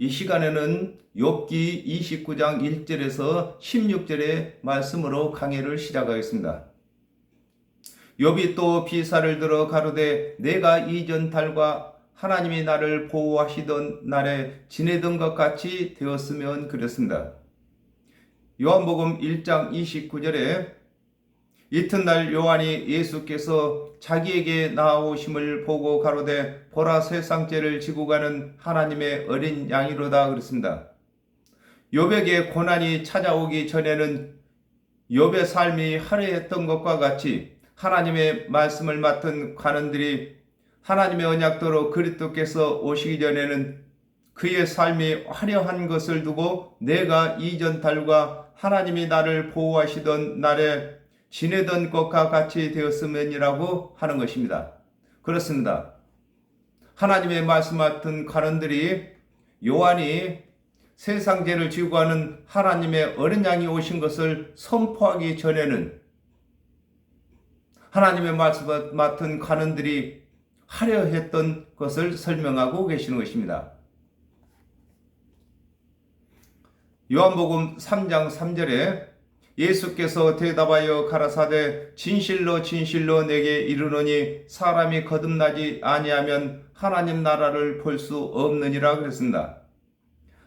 이 시간에는 욥기 29장 1절에서 16절의 말씀으로 강해를 시작하겠습니다. 욥이 또 비사를 들어 가로되 내가 이전 달과 하나님이 나를 보호하시던 날에 지내던 것 같이 되었으면 그랬습니다. 요한복음 1장 29절에 이튿날 요한이 예수께서 자기에게 나아오심을 보고 가로되 보라 세상 죄를 지고 가는 하나님의 어린 양이로다 그랬습니다. 욥에게 고난이 찾아오기 전에는 욥의 삶이 화려했던 것과 같이 하나님의 말씀을 맡은 관원들이 하나님의 언약대로 그리스도께서 오시기 전에는 그의 삶이 화려한 것을 두고 내가 이전 달과 하나님이 나를 보호하시던 날에 지내던 것과 같이 되었으면이라고 하는 것입니다. 그렇습니다. 하나님의 말씀 맡은 관원들이 요한이 세상 죄를 지고 가는 하나님의 어린 양이 오신 것을 선포하기 전에는 하나님의 말씀 맡은 관원들이 화려했던 것을 설명하고 계시는 것입니다. 요한복음 3장 3절에 예수께서 대답하여 가라사대 진실로 진실로 내게 이르노니 사람이 거듭나지 아니하면 하나님 나라를 볼 수 없느니라 그랬습니다.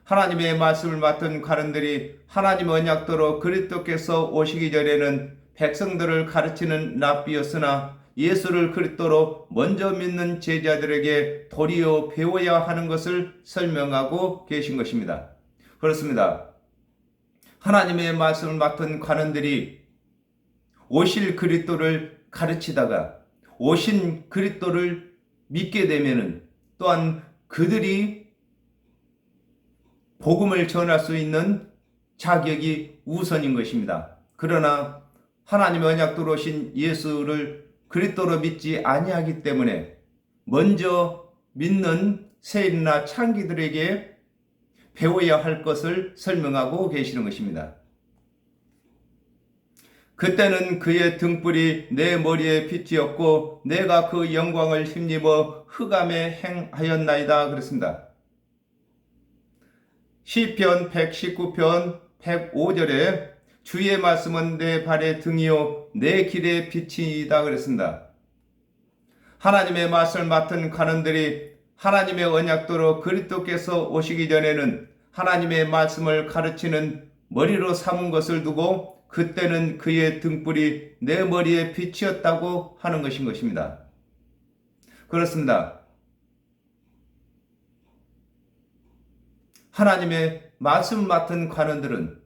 하나님의 말씀을 맡은 관원들이 하나님 언약대로 그리스도께서 오시기 전에는 백성들을 가르치는 랍비였으나 예수를 그리스도로 먼저 믿는 제자들에게 도리어 배워야 하는 것을 설명하고 계신 것입니다. 그렇습니다. 하나님의 말씀을 맡은 관원들이 오실 그리스도를 가르치다가 오신 그리스도를 믿게 되면은 또한 그들이 복음을 전할 수 있는 자격이 우선인 것입니다. 그러나 하나님의 언약대로 오신 예수를 그리스도로 믿지 아니하기 때문에 먼저 믿는 세인이나 창기들에게 배워야 할 것을 설명하고 계시는 것입니다. 그때는 그의 등불이 내 머리에 빛이었고 내가 그 영광을 힘입어 흑암에 행하였나이다 그랬습니다. 시편 119편 105절에 주의 말씀은 내 발의 등이요 내 길의 빛이다 그랬습니다. 하나님의 말씀을 맡은 관원들이 하나님의 언약대로 그리스도께서 오시기 전에는 하나님의 말씀을 가르치는 머리로 삼은 것을 두고 그때는 그의 등불이 내 머리에 빛이었다고 하는 것인 것입니다. 그렇습니다. 하나님의 말씀 맡은 관원들은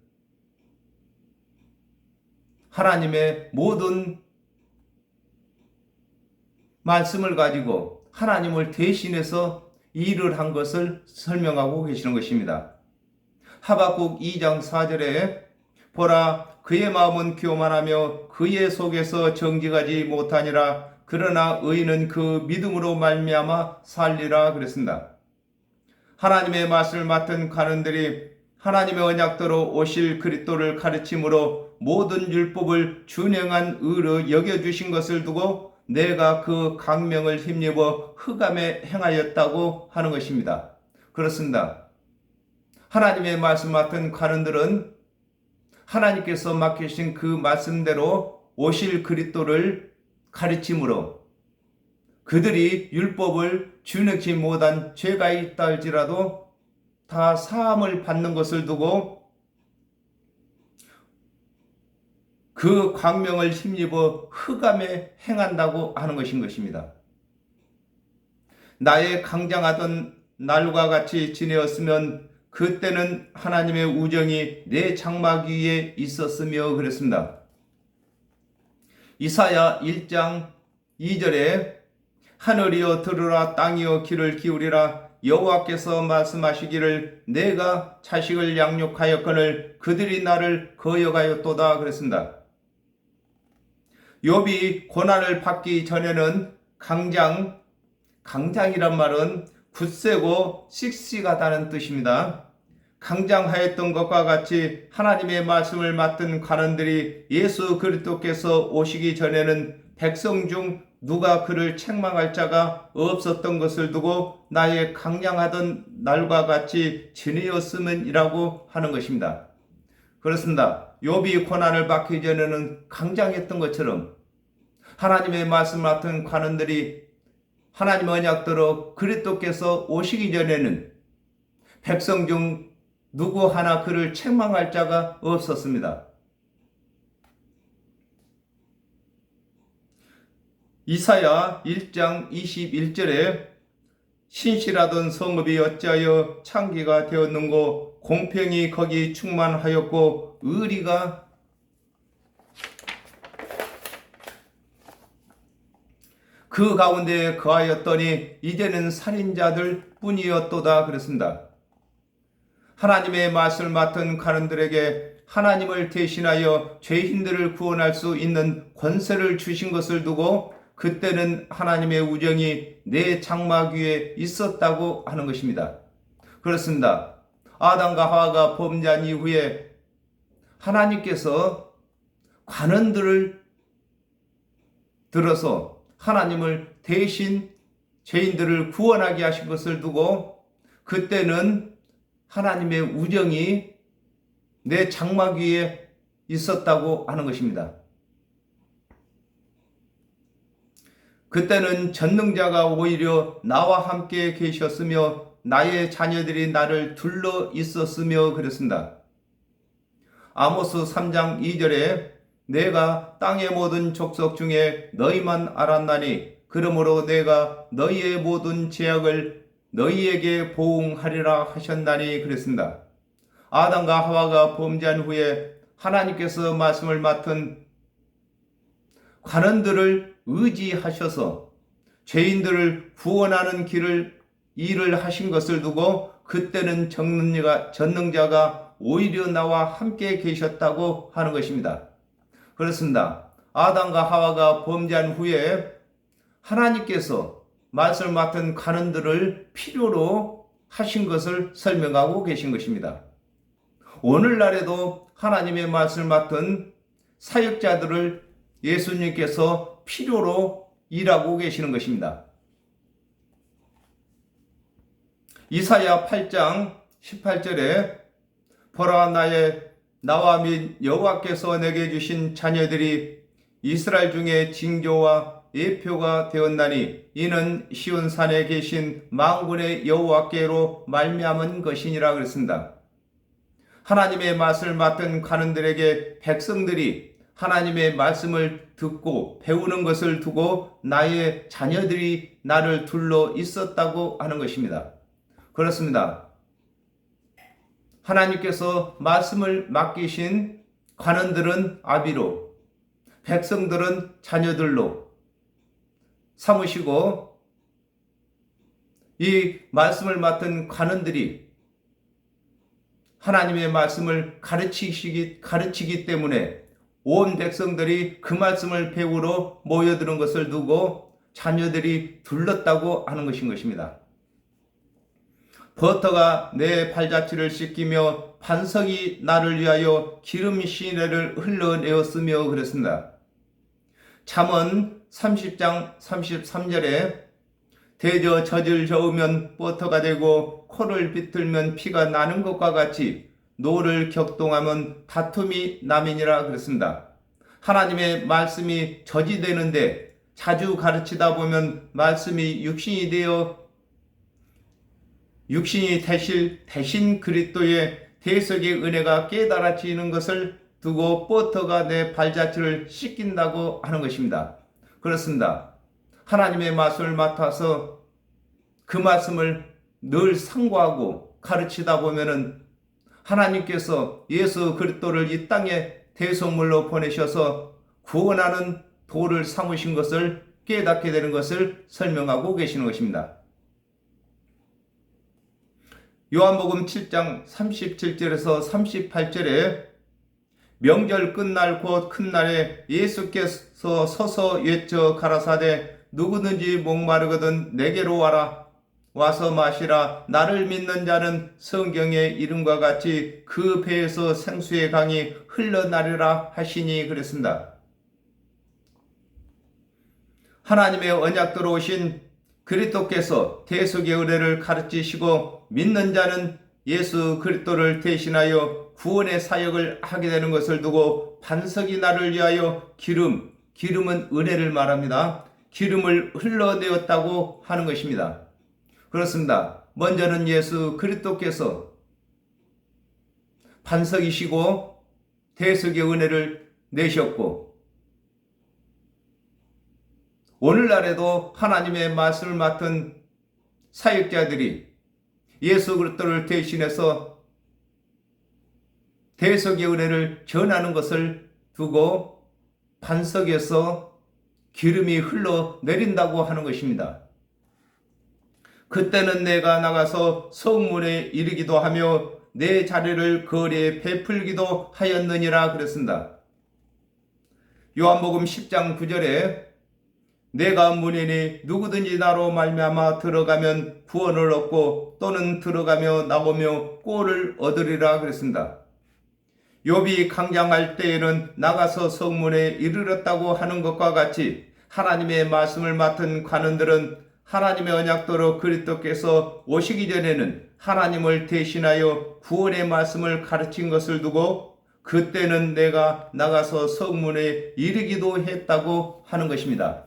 하나님의 모든 말씀을 가지고 하나님을 대신해서 일을 한 것을 설명하고 계시는 것입니다. 하박국 2장 4절에 보라 그의 마음은 교만하며 그의 속에서 정직하지 못하니라 그러나 의인은 그 믿음으로 말미암아 살리라 그랬습니다. 하나님의 말씀을 맡은 관원들이 하나님의 언약대로 오실 그리스도를 가르침으로 모든 율법을 준행한 의로 여겨주신 것을 두고 내가 그 강명을 힘입어 흑암에 행하였다고 하는 것입니다. 그렇습니다. 하나님의 말씀 맡은 관원들은 하나님께서 맡기신 그 말씀대로 오실 그리스도를 가르침으로 그들이 율법을 준행치 못한 죄가 있다 할지라도 다 사함을 받는 것을 두고 그 광명을 힘입어 흑암에 행한다고 하는 것인 것입니다. 나의 강장하던 날과 같이 지내었으면 그때는 하나님의 우정이 내 장막 위에 있었으며 그랬습니다. 이사야 1장 2절에 하늘이여 들으라 땅이여 귀를 기울이라 여호와께서 말씀하시기를 내가 자식을 양육하였거늘 그들이 나를 거역하였도다 그랬습니다. 욥이 고난을 받기 전에는 강장이란 말은 굳세고 씩씩하다는 뜻입니다. 강장하였던 것과 같이 하나님의 말씀을 맡은 관원들이 예수 그리스도께서 오시기 전에는 백성 중 누가 그를 책망할 자가 없었던 것을 두고 나의 강량하던 날과 같이 지내었음이라고 하는 것입니다. 그렇습니다. 욥이 고난을 받기 전에는 강장했던 것처럼 하나님의 말씀 같은 관원들이 하나님 언약대로 그리스도께서 오시기 전에는 백성 중 누구 하나 그를 책망할 자가 없었습니다. 이사야 1장 21절에 신실하던 성읍이 어찌하여 창기가 되었는고, 공평이 거기 충만하였고 의리가 그 가운데 거하였더니 이제는 살인자들 뿐이었도다 그랬습니다. 하나님의 말씀을 맡은 관원들에게 하나님을 대신하여 죄인들을 구원할 수 있는 권세를 주신 것을 두고 그때는 하나님의 우정이 내 장막 위에 있었다고 하는 것입니다. 그렇습니다. 아담과 하와가 범죄한 이후에 하나님께서 관원들을 들어서 하나님을 대신 죄인들을 구원하게 하신 것을 두고 그때는 하나님의 우정이 내 장막 위에 있었다고 하는 것입니다. 그때는 전능자가 오히려 나와 함께 계셨으며 나의 자녀들이 나를 둘러 있었으며 그랬습니다. 아모스 3장 2절에 내가 땅의 모든 족속 중에 너희만 알았나니 그러므로 내가 너희의 모든 죄악을 너희에게 보응하리라 하셨나니 그랬습니다. 아담과 하와가 범죄한 후에 하나님께서 말씀을 맡은 관원들을 의지하셔서 죄인들을 구원하는 일을 하신 것을 두고 그때는 전능자가 오히려 나와 함께 계셨다고 하는 것입니다. 그렇습니다. 아담과 하와가 범죄한 후에 하나님께서 말씀을 맡은 관원들을 필요로 하신 것을 설명하고 계신 것입니다. 오늘날에도 하나님의 말씀을 맡은 사역자들을 예수님께서 필요로 일하고 계시는 것입니다. 이사야 8장 18절에 보라 나와 및 여호와께서 내게 주신 자녀들이 이스라엘 중에 징조와 예표가 되었나니 이는 시온 산에 계신 만군의 여호와께로 말미암은 것이니라 그랬습니다. 하나님의 말씀을 맡은 관원들에게 백성들이 하나님의 말씀을 듣고 배우는 것을 두고 나의 자녀들이 나를 둘러 있었다고 하는 것입니다. 그렇습니다. 하나님께서 말씀을 맡기신 관원들은 아비로, 백성들은 자녀들로 삼으시고 이 말씀을 맡은 관원들이 하나님의 말씀을 가르치기 때문에 온 백성들이 그 말씀을 배우러 모여드는 것을 두고 자녀들이 둘렀다고 하는 것입니다. 버터가 내 발자취를 씻기며 반석이 나를 위하여 기름 시내를 흘러내었으며 그랬습니다. 잠언 30장 33절에 대저 젖을 저으면 버터가 되고 코를 비틀면 피가 나는 것과 같이 노를 격동하면 다툼이 남이니라 그랬습니다. 하나님의 말씀이 젖이 되는데 자주 가르치다 보면 말씀이 육신이 대신 그리스도의 대속의 은혜가 깨달아지는 것을 두고 버터가 내 발자취를 씻긴다고 하는 것입니다. 그렇습니다. 하나님의 말씀을 맡아서 그 말씀을 늘 상고하고 가르치다 보면은 하나님께서 예수 그리스도를 이 땅에 대속물로 보내셔서 구원하는 도를 삼으신 것을 깨닫게 되는 것을 설명하고 계시는 것입니다. 요한복음 7장 37절에서 38절에 명절 끝날 곧 큰 날에 예수께서 서서 외쳐 가라사대 누구든지 목마르거든 내게로 와서 마시라. 나를 믿는 자는 성경의 이름과 같이 그 배에서 생수의 강이 흘러나리라 하시니 그랬습니다. 하나님의 언약대로 오신 그리스도께서 대속의 의례를 가르치시고 믿는 자는 예수 그리스도를 대신하여 구원의 사역을 하게 되는 것을 두고 반석이 나를 위하여 기름은 은혜를 말합니다. 기름을 흘러내었다고 하는 것입니다. 그렇습니다. 먼저는 예수 그리스도께서 반석이시고 대속의 은혜를 내셨고, 오늘날에도 하나님의 말씀을 맡은 사역자들이 예수 그리스도를 대신해서 대속의 은혜를 전하는 것을 두고 반석에서 기름이 흘러내린다고 하는 것입니다. 그때는 내가 나가서 성문에 이르기도 하며 내 자리를 거리에 베풀기도 하였느니라 그랬습니다. 요한복음 10장 9절에 내가 문이니 누구든지 나로 말미암아 들어가면 구원을 얻고 또는 들어가며 나오며 꼴을 얻으리라 그랬습니다. 욥이 강장할 때에는 나가서 성문에 이르렀다고 하는 것과 같이 하나님의 말씀을 맡은 관원들은 하나님의 언약대로 그리스도께서 오시기 전에는 하나님을 대신하여 구원의 말씀을 가르친 것을 두고 그때는 내가 나가서 성문에 이르기도 했다고 하는 것입니다.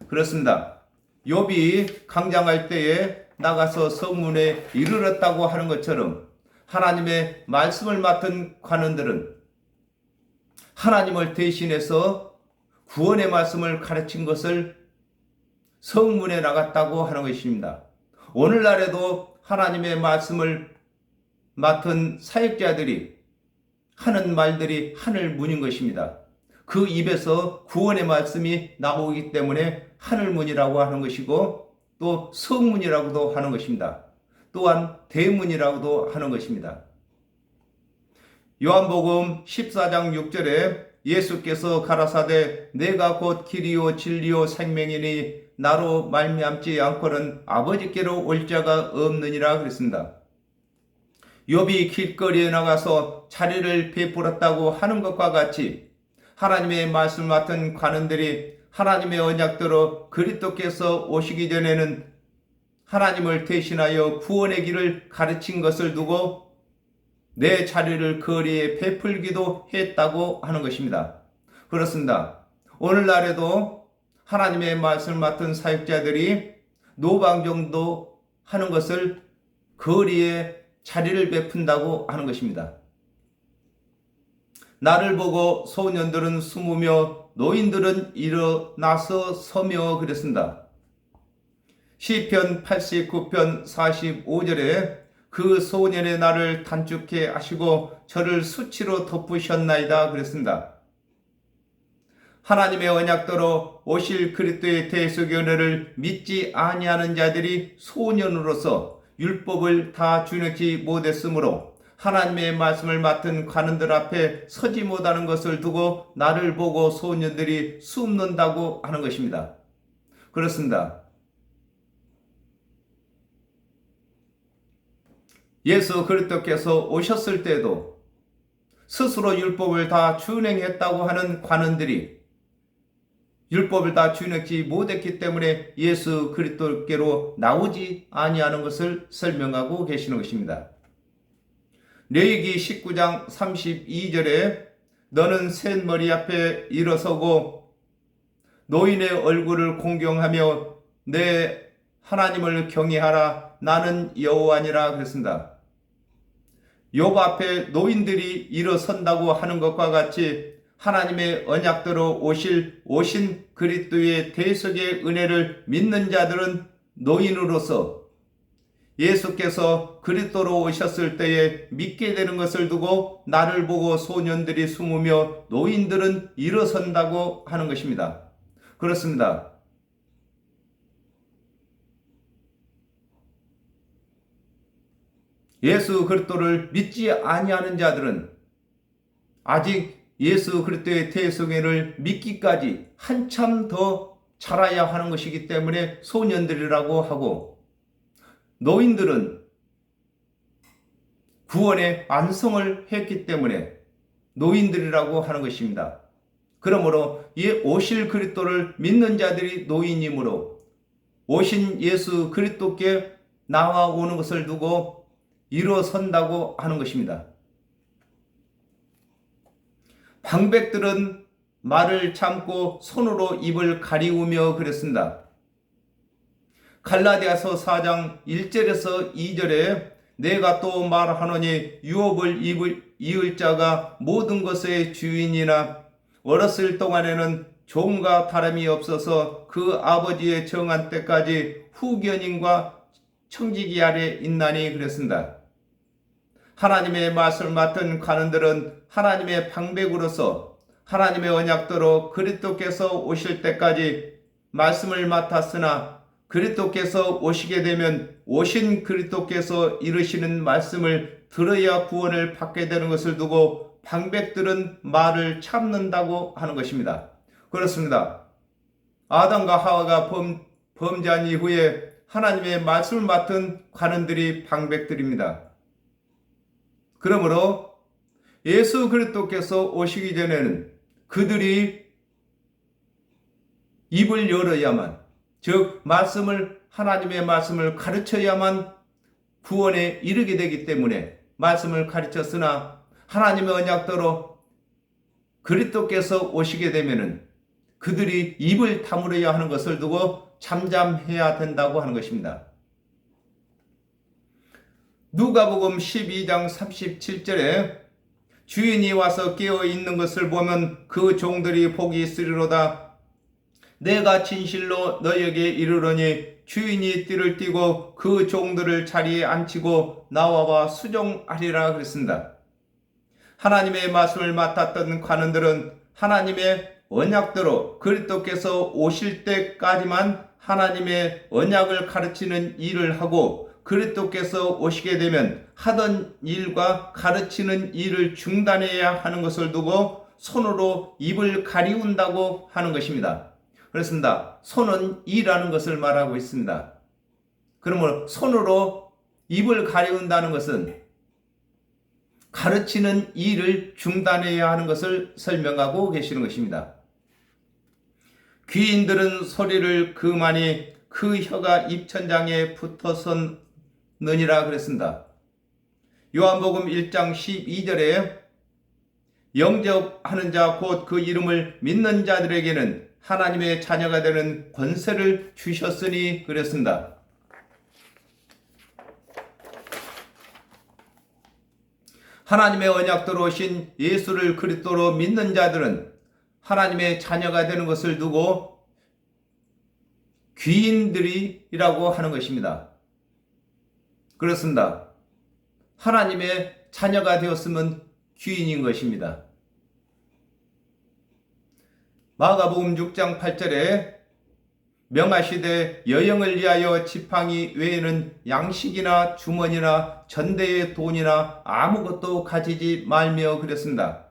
그렇습니다. 욥이 강장할 때에 나가서 성문에 이르렀다고 하는 것처럼 하나님의 말씀을 맡은 관원들은 하나님을 대신해서 구원의 말씀을 가르친 것을 성문에 나갔다고 하는 것입니다. 오늘날에도 하나님의 말씀을 맡은 사역자들이 하는 말들이 하늘문인 것입니다. 그 입에서 구원의 말씀이 나오기 때문에 하늘문이라고 하는 것이고 또 성문이라고도 하는 것입니다. 또한 대문이라고도 하는 것입니다. 요한복음 14장 6절에 예수께서 가라사대 내가 곧 길이요 진리요 생명이니 나로 말미암지 않고는 아버지께로 올 자가 없느니라 그랬습니다. 욥이 길거리에 나가서 자리를 베풀었다고 하는 것과 같이 하나님의 말씀을 맡은 관원들이 하나님의 언약대로 그리스도께서 오시기 전에는 하나님을 대신하여 구원의 길을 가르친 것을 두고 내 자리를 거리에 베풀기도 했다고 하는 것입니다. 그렇습니다. 오늘날에도 하나님의 말씀을 맡은 사역자들이 노방정도 하는 것을 거리에 자리를 베푼다고 하는 것입니다. 나를 보고 소년들은 숨으며 노인들은 일어나서 서며 그랬습니다. 시편 89편 45절에 그 소년의 날을 단축해 하시고 저를 수치로 덮으셨나이다 그랬습니다. 하나님의 언약대로 오실 그리스도의 대속의 은혜를 믿지 아니하는 자들이 소년으로서 율법을 다 준혁지 못했으므로 하나님의 말씀을 맡은 관원들 앞에 서지 못하는 것을 두고 나를 보고 소년들이 숨는다고 하는 것입니다. 그렇습니다. 예수 그리스도께서 오셨을 때도 스스로 율법을 다 준행했다고 하는 관원들이 율법을 다 준행하지 못했기 때문에 예수 그리스도께로 나오지 아니하는 것을 설명하고 계시는 것입니다. 레위기 19장 32절에 너는 셋머리 앞에 일어서고 노인의 얼굴을 공경하며 내 하나님을 경외하라 나는 여호와니라 그랬습니다. 욥 앞에 노인들이 일어선다고 하는 것과 같이 하나님의 언약대로 오신 그리스도의 대속의 은혜를 믿는 자들은 노인으로서 예수께서 그리스도로 오셨을 때에 믿게 되는 것을 두고 나를 보고 소년들이 숨으며 노인들은 일어선다고 하는 것입니다. 그렇습니다. 예수 그리스도를 믿지 아니하는 자들은 아직 예수 그리스도의 대속을 믿기까지 한참 더 자라야 하는 것이기 때문에 소년들이라고 하고, 노인들은 구원의 완성을 했기 때문에 노인들이라고 하는 것입니다. 그러므로 이 오실 그리스도를 믿는 자들이 노인이므로 오신 예수 그리스도께 나아오는 것을 두고 일어선다고 하는 것입니다. 방백들은 말을 참고 손으로 입을 가리우며 그랬습니다. 갈라디아서 4장 1절에서 2절에 내가 또 말하노니 유업을 이을 자가 모든 것의 주인이나 어렸을 동안에는 종과 다름이 없어서 그 아버지의 정한 때까지 후견인과 청지기 아래 있나니 그랬습니다. 하나님의 말씀을 맡은 관원들은 하나님의 방백으로서 하나님의 언약대로 그리스도께서 오실 때까지 말씀을 맡았으나 그리스도께서 오시게 되면 오신 그리스도께서 이르시는 말씀을 들어야 구원을 받게 되는 것을 두고 방백들은 말을 참는다고 하는 것입니다. 그렇습니다. 아담과 하와가 범죄한 이후에 하나님의 말씀을 맡은 관원들이 방백들입니다. 그러므로 예수 그리스도께서 오시기 전에는 그들이 입을 열어야만, 즉 하나님의 말씀을 가르쳐야만 구원에 이르게 되기 때문에 말씀을 가르쳤으나 하나님의 언약대로 그리스도께서 오시게 되면은 그들이 입을 다물어야 하는 것을 두고 잠잠해야 된다고 하는 것입니다. 누가복음 12장 37절에 주인이 와서 깨어 있는 것을 보면 그 종들이 복이 있으리로다. 내가 진실로 너에게 이르노니 주인이 띠를 띠고 그 종들을 자리에 앉히고 나와와 수종하리라 그랬습니다. 하나님의 말씀을 맡았던 관원들은 하나님의 언약대로 그리스도께서 오실 때까지만 하나님의 언약을 가르치는 일을 하고 그리스도께서 오시게 되면 하던 일과 가르치는 일을 중단해야 하는 것을 두고 손으로 입을 가리운다고 하는 것입니다. 그렇습니다. 손은 이라는 것을 말하고 있습니다. 그러므로 손으로 입을 가리운다는 것은 가르치는 일을 중단해야 하는 것을 설명하고 계시는 것입니다. 귀인들은 소리를 그만이 그 혀가 입천장에 붙어섰느니라 그랬습니다. 요한복음 1장 12절에 영접하는 자 곧 그 이름을 믿는 자들에게는 하나님의 자녀가 되는 권세를 주셨으니 그랬습니다. 하나님의 언약대로 오신 예수를 그리스도로 믿는 자들은 하나님의 자녀가 되는 것을 두고 귀인들이라고 하는 것입니다. 그렇습니다. 하나님의 자녀가 되었으면 귀인인 것입니다. 마가복음 6장 8절에 명하시되 여영을 위하여 지팡이 외에는 양식이나 주머니나 전대의 돈이나 아무것도 가지지 말며 그랬습니다.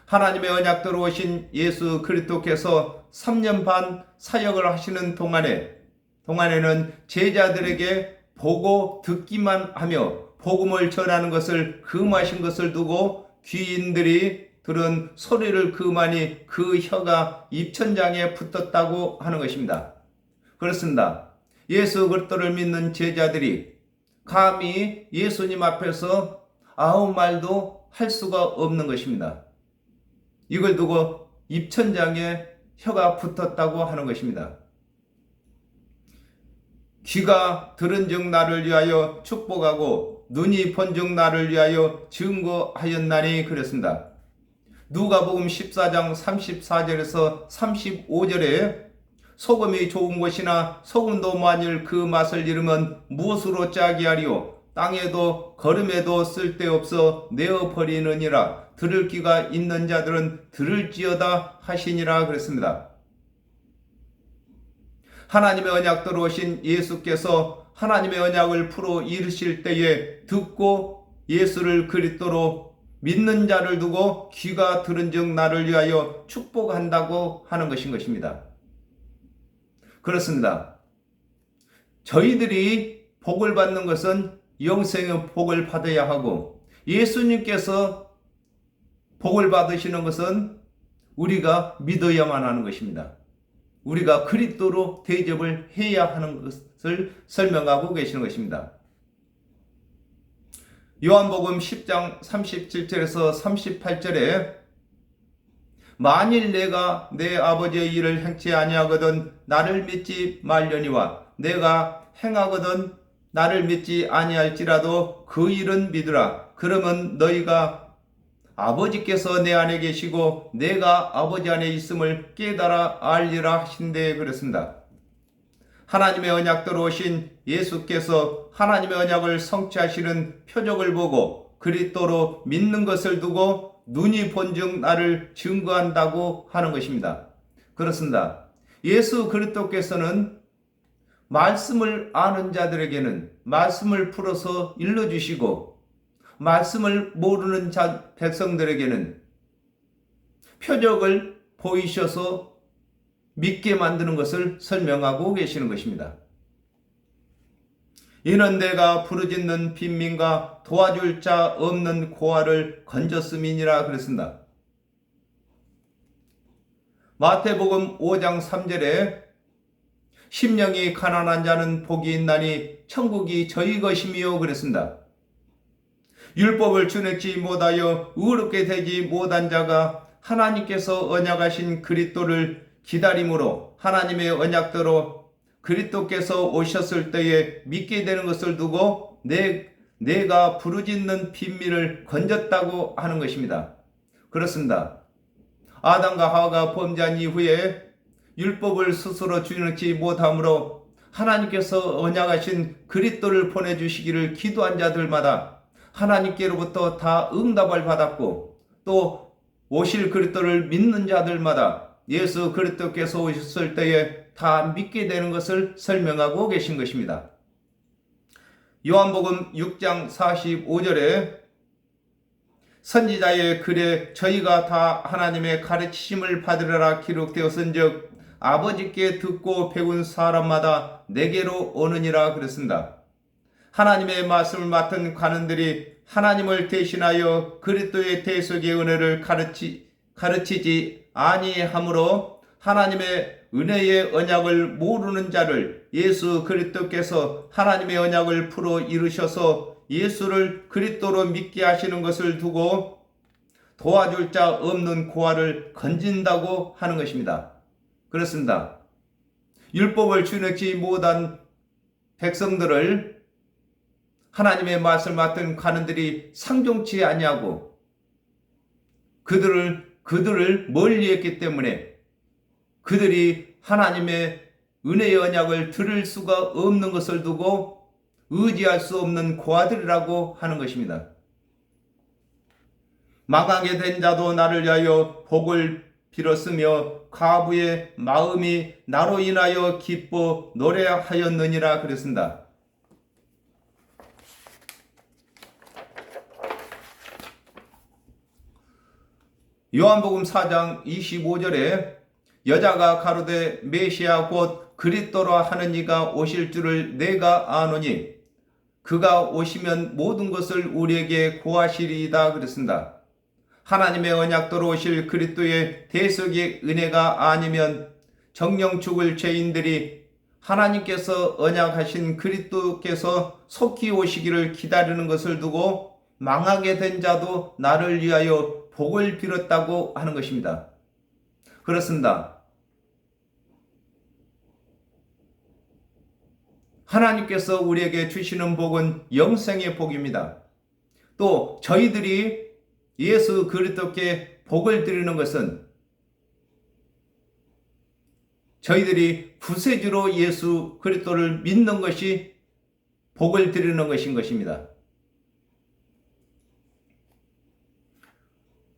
하나님의 언약대로 오신 예수 그리스도께서 3년 반 사역을 하시는 동안에는 제자들에게 보고 듣기만 하며 복음을 전하는 것을 금하신 것을 두고 귀인들이 들은 소리를 그만이 그 혀가 입천장에 붙었다고 하는 것입니다. 그렇습니다. 예수 그리스도를 믿는 제자들이 감히 예수님 앞에서 아무 말도 할 수가 없는 것입니다. 이걸 두고 입천장에 혀가 붙었다고 하는 것입니다. 귀가 들은 즉 나를 위하여 축복하고 눈이 본 즉 나를 위하여 증거하였나니 그랬습니다. 누가복음 14장 34절에서 35절에 소금이 좋은 것이나 소금도 만일 그 맛을 잃으면 무엇으로 짜게 하리요 땅에도 거름에도 쓸데없어 내어버리느니라. 들을 귀가 있는 자들은 들을지어다 하시니라 그랬습니다. 하나님의 언약대로 오신 예수께서 하나님의 언약을 풀어 이르실 때에 듣고 예수를 그리스도로 믿는 자를 두고 귀가 들은 즉 나를 위하여 축복한다고 하는 것입니다. 그렇습니다. 저희들이 복을 받는 것은 영생의 복을 받아야 하고 예수님께서 복을 받으시는 것은 우리가 믿어야만 하는 것입니다. 우리가 그리스도로 대접을 해야 하는 것을 설명하고 계시는 것입니다. 요한복음 10장 37절에서 38절에 만일 내가 내 아버지의 일을 행치 아니하거든 나를 믿지 말려니와 내가 행하거든 나를 믿지 아니할지라도 그 일은 믿으라. 그러면 너희가 아버지께서 내 안에 계시고 내가 아버지 안에 있음을 깨달아 알리라 하신데 그랬습니다. 하나님의 언약대로 오신 예수께서 하나님의 언약을 성취하시는 표적을 보고 그리스도로 믿는 것을 두고 눈이 본즉 나를 증거한다고 하는 것입니다. 그렇습니다. 예수 그리스도께서는 말씀을 아는 자들에게는 말씀을 풀어서 일러주시고 말씀을 모르는 백성들에게는 표적을 보이셔서 믿게 만드는 것을 설명하고 계시는 것입니다. 이는 내가 부르짖는 빈민과 도와줄 자 없는 고아를 건졌음이니라 그랬습니다. 마태복음 5장 3절에 심령이 가난한 자는 복이 있나니 천국이 저희 것이미요 그랬습니다. 율법을 준행치 못하여 의롭게 되지 못한 자가 하나님께서 언약하신 그리스도를 기다림으로 하나님의 언약대로 그리스도께서 오셨을 때에 믿게 되는 것을 두고 내가 부르짖는 빈민을 건졌다고 하는 것입니다. 그렇습니다. 아담과 하와가 범죄한 이후에 율법을 스스로 준행치 못함으로 하나님께서 언약하신 그리스도를 보내주시기를 기도한 자들마다 하나님께로부터 다 응답을 받았고 또 오실 그리스도를 믿는 자들마다 예수 그리스도께서 오셨을 때에 다 믿게 되는 것을 설명하고 계신 것입니다. 요한복음 6장 45절에 선지자의 글에 저희가 다 하나님의 가르치심을 받으리라 기록되었은즉 아버지께 듣고 배운 사람마다 내게로 오느니라 그랬습니다. 하나님의 말씀을 맡은 관원들이 하나님을 대신하여 그리스도의 대속의 은혜를 가르치지 아니하므로 하나님의 은혜의 언약을 모르는 자를 예수 그리스도께서 하나님의 언약을 풀어 이루셔서 예수를 그리스도로 믿게 하시는 것을 두고 도와줄 자 없는 고아를 건진다고 하는 것입니다. 그렇습니다. 율법을 준행치 못한 백성들을 하나님의 말씀을 맡은 관원들이 상종치 아니하고 그들을 멀리했기 때문에 그들이 하나님의 은혜의 언약을 들을 수가 없는 것을 두고 의지할 수 없는 고아들이라고 하는 것입니다. 망하게 된 자도 나를 위하여 복을 빌었으며 과부의 마음이 나로 인하여 기뻐 노래하였느니라 그랬습니다. 요한복음 4장 25절에 여자가 가로되 메시아 곧 그리스도라 하는 이가 오실 줄을 내가 아노니 그가 오시면 모든 것을 우리에게 고하시리이다 그랬습니다. 하나님의 언약대로 오실 그리스도의 대속의 은혜가 아니면 정령 죽을 죄인들이 하나님께서 언약하신 그리스도께서 속히 오시기를 기다리는 것을 두고 망하게 된 자도 나를 위하여 복을 빌었다고 하는 것입니다. 그렇습니다. 하나님께서 우리에게 주시는 복은 영생의 복입니다. 또 저희들이 예수 그리스도께 복을 드리는 것은 저희들이 구세주로 예수 그리스도를 믿는 것이 복을 드리는 것인 것입니다.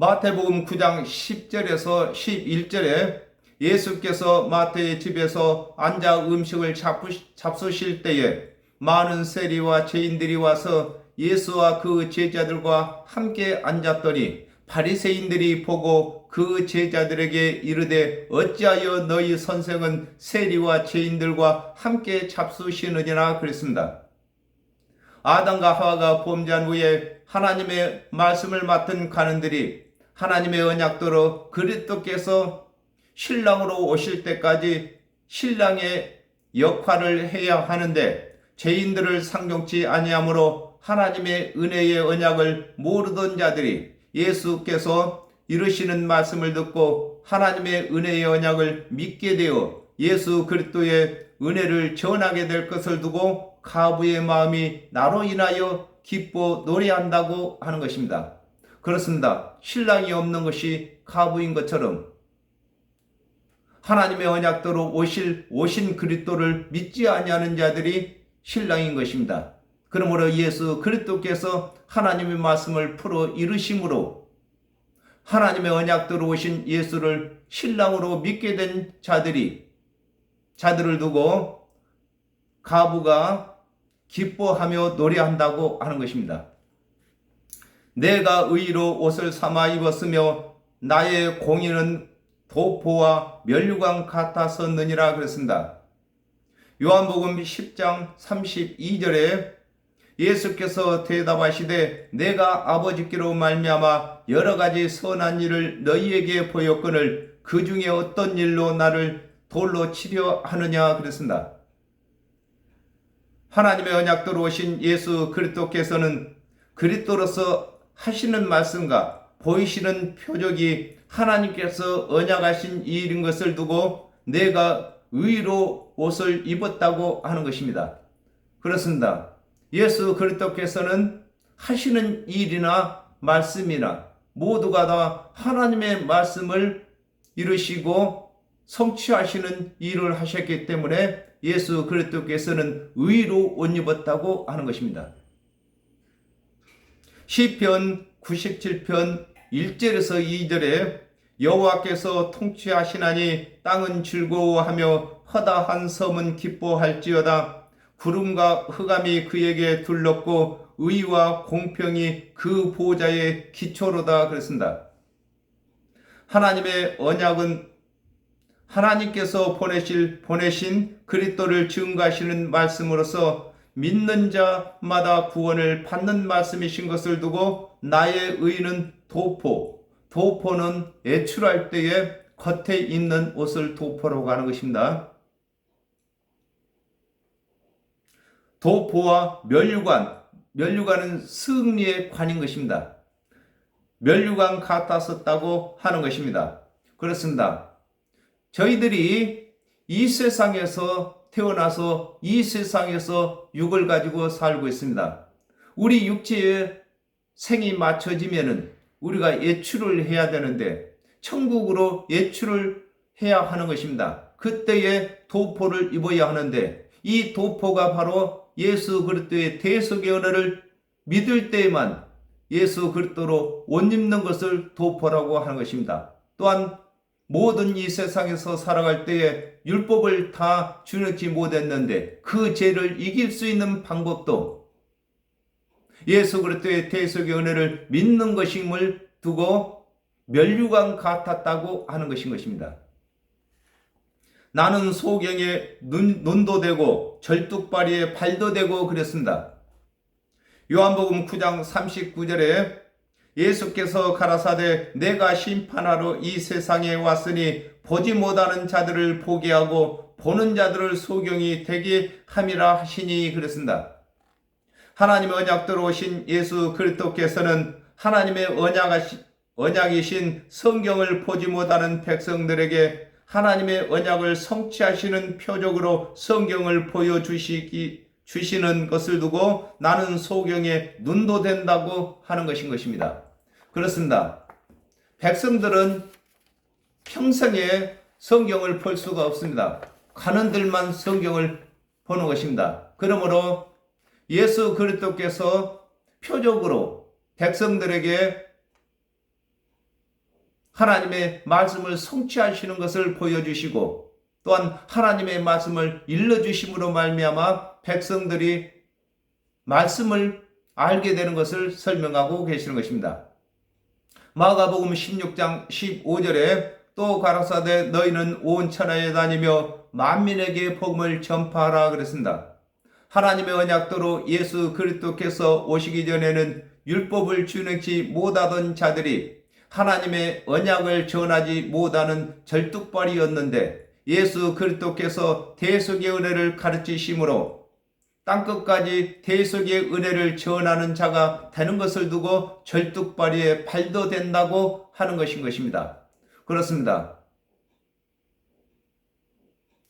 마태복음 9장 10절에서 11절에 예수께서 마태의 집에서 앉아 음식을 잡수실 때에 많은 세리와 죄인들이 와서 예수와 그 제자들과 함께 앉았더니 바리새인들이 보고 그 제자들에게 이르되 어찌하여 너희 선생은 세리와 죄인들과 함께 잡수시느니라 그랬습니다. 아담과 하와가 범죄한 후에 하나님의 말씀을 맡은 관원들이 하나님의 언약대로 그리스도께서 신랑으로 오실 때까지 신랑의 역할을 해야 하는데 죄인들을 상종치 아니하므로 하나님의 은혜의 언약을 모르던 자들이 예수께서 이루시는 말씀을 듣고 하나님의 은혜의 언약을 믿게 되어 예수 그리스도의 은혜를 전하게 될 것을 두고 가부의 마음이 나로 인하여 기뻐 노래한다고 하는 것입니다. 그렇습니다. 신랑이 없는 것이 가부인 것처럼 하나님의 언약대로 오신 그리스도를 믿지 아니하는 자들이 신랑인 것입니다. 그러므로 예수 그리스도께서 하나님의 말씀을 풀어 이루심으로 하나님의 언약대로 오신 예수를 신랑으로 믿게 된 자들을 두고 가부가 기뻐하며 노래한다고 하는 것입니다. 내가 의로 옷을 삼아 입었으며 나의 공의는 도포와 면류관 같았었느니라 그랬습니다. 요한복음 10장 32절에 예수께서 대답하시되 내가 아버지께로 말미암아 여러 가지 선한 일을 너희에게 보였거늘 그 중에 어떤 일로 나를 돌로 치려 하느냐 그랬습니다. 하나님의 언약대로 오신 예수 그리스도께서는 그리스도로서 하시는 말씀과 보이시는 표적이 하나님께서 언약하신 일인 것을 두고 내가 의로 옷을 입었다고 하는 것입니다. 그렇습니다. 예수 그리스도께서는 하시는 일이나 말씀이나 모두가 다 하나님의 말씀을 이루시고 성취하시는 일을 하셨기 때문에 예수 그리스도께서는 의로 옷 입었다고 하는 것입니다. 시편 97편 1절에서 2절에 여호와께서 통치하시나니 땅은 즐거워하며 허다한 섬은 기뻐할지어다. 구름과 흑암이 그에게 둘렀고 의와 공평이 그 보좌의 기초로다 그랬습니다. 하나님의 언약은 하나님께서 보내신 그리스도를 증거하시는 말씀으로서 믿는 자마다 구원을 받는 말씀이신 것을 두고 나의 의는 도포는 애출할 때에 겉에 입는 옷을 도포라고 하는 것입니다. 도포와 면류관은 승리의 관인 것입니다. 면류관 같았었다고 하는 것입니다. 그렇습니다. 저희들이 이 세상에서 태어나서 이 세상에서 육을 가지고 살고 있습니다. 우리 육체의 생이 맞춰지면은 우리가 예출을 해야 되는데 천국으로 예출을 해야 하는 것입니다. 그때에 도포를 입어야 하는데 이 도포가 바로 예수 그리스도의 대속의 은혜를 믿을 때에만 예수 그리스도로 옷 입는 것을 도포라고 하는 것입니다. 또한 모든 이 세상에서 살아갈 때에 율법을 다 준행치 못했는데 그 죄를 이길 수 있는 방법도 예수 그리스도의 대속의 은혜를 믿는 것임을 두고 면류관 같았다고 하는 것인 것입니다. 나는 소경에 눈도 되고 절뚝발이에 발도 되고 그랬습니다. 요한복음 9장 39절에 예수께서 가라사대 내가 심판하러 이 세상에 왔으니 보지 못하는 자들을 보게 하고 보는 자들을 소경이 되게 함이라 하시니 그랬습니다. 하나님의 언약대로 오신 예수 그리스도께서는 하나님의 언약이신 성경을 보지 못하는 백성들에게 하나님의 언약을 성취하시는 표적으로 성경을 보여주시는 것을 두고 나는 소경에 눈도 된다고 하는 것입니다. 그렇습니다. 백성들은 평생에 성경을 볼 수가 없습니다. 가는들만 성경을 보는 것입니다. 그러므로 예수 그리스도께서 표적으로 백성들에게 하나님의 말씀을 성취하시는 것을 보여주시고 또한 하나님의 말씀을 일러주심으로 말미암아 백성들이 말씀을 알게 되는 것을 설명하고 계시는 것입니다. 마가복음 16장 15절에 또 가라사대 너희는 온 천하에 다니며 만민에게 복음을 전파하라 그랬습니다. 하나님의 언약대로 예수 그리스도께서 오시기 전에는 율법을 준행치 못하던 자들이 하나님의 언약을 전하지 못하는 절뚝발이었는데 예수 그리스도께서 대속의 은혜를 가르치심으로 땅끝까지 대속의 은혜를 전하는 자가 되는 것을 두고 절뚝발이의 발도 된다고 하는 것인 것입니다. 그렇습니다.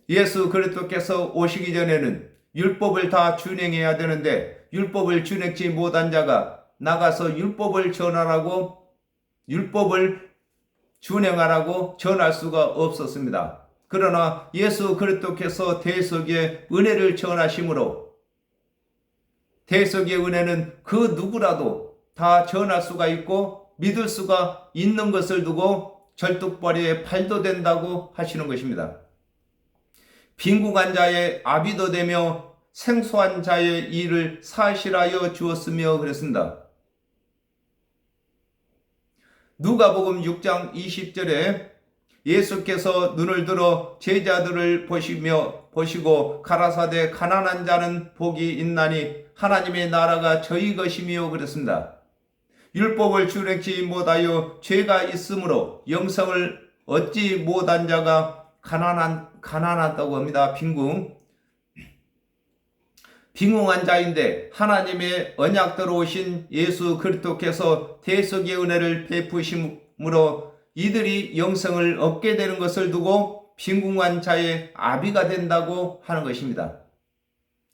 예수 그리스도께서 오시기 전에는 율법을 다 준행해야 되는데 율법을 준행치 못한 자가 나가서 율법을 전하라고 율법을 준행하라고 전할 수가 없었습니다. 그러나 예수 그리스도께서 대속의 은혜를 전하심으로 대속의 은혜는 그 누구라도 다 전할 수가 있고 믿을 수가 있는 것을 두고 절뚝발이의 발도 된다고 하시는 것입니다. 빈궁한 자의 아비도 되며 생소한 자의 일을 사실하여 주었으며 그랬습니다. 누가복음 6장 20절에 예수께서 눈을 들어 제자들을 보시고 가라사대 가난한 자는 복이 있나니 하나님의 나라가 저희 것이며 그랬습니다. 율법을 준행치 못하여 죄가 있으므로 영생을 얻지 못한 자가 가난하다고 합니다. 빈궁한 자인데 하나님의 언약대로 오신 예수 그리스도께서 대속의 은혜를 베푸심으로 이들이 영생을 얻게 되는 것을 두고 빈궁한 자의 아비가 된다고 하는 것입니다.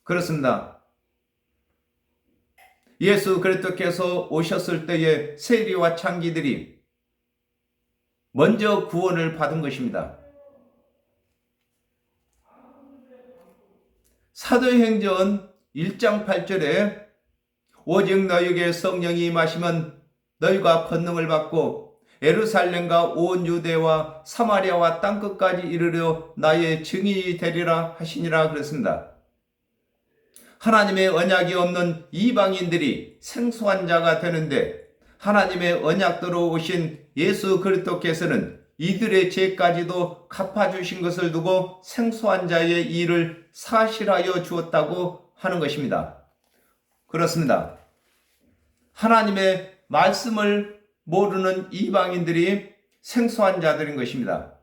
그렇습니다. 예수 그리스도께서 오셨을 때에 세리와 창기들이 먼저 구원을 받은 것입니다. 사도행전 1장 8절에 오직 너희에게 성령이 임하시면 너희가 권능을 받고 예루살렘과 온 유대와 사마리아와 땅끝까지 이르러 나의 증인이 되리라 하시니라 그랬습니다. 하나님의 언약이 없는 이방인들이 생소한 자가 되는데 하나님의 언약대로 오신 예수 그리스도께서는 이들의 죄까지도 갚아주신 것을 두고 생소한 자의 일을 사실하여 주었다고 하는 것입니다. 그렇습니다. 하나님의 말씀을 모르는 이방인들이 생소한 자들인 것입니다.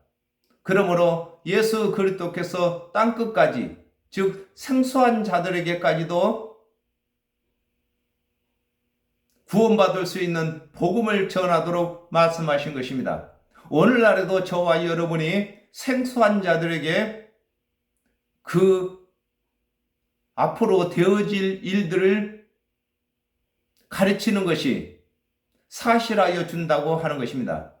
그러므로 예수 그리스도께서 땅끝까지 즉 생소한 자들에게까지도 구원받을 수 있는 복음을 전하도록 말씀하신 것입니다. 오늘날에도 저와 여러분이 생소한 자들에게 그 앞으로 되어질 일들을 가르치는 것이 사실하여 준다고 하는 것입니다.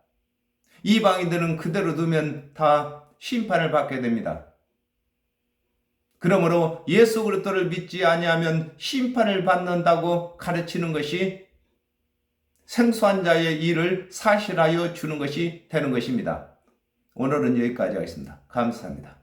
이방인들은 그대로 두면 다 심판을 받게 됩니다. 그러므로 예수 그리스도를 믿지 아니하면 심판을 받는다고 가르치는 것이 생소한 자의 일을 사실하여 주는 것이 되는 것입니다. 오늘은 여기까지 하겠습니다. 감사합니다.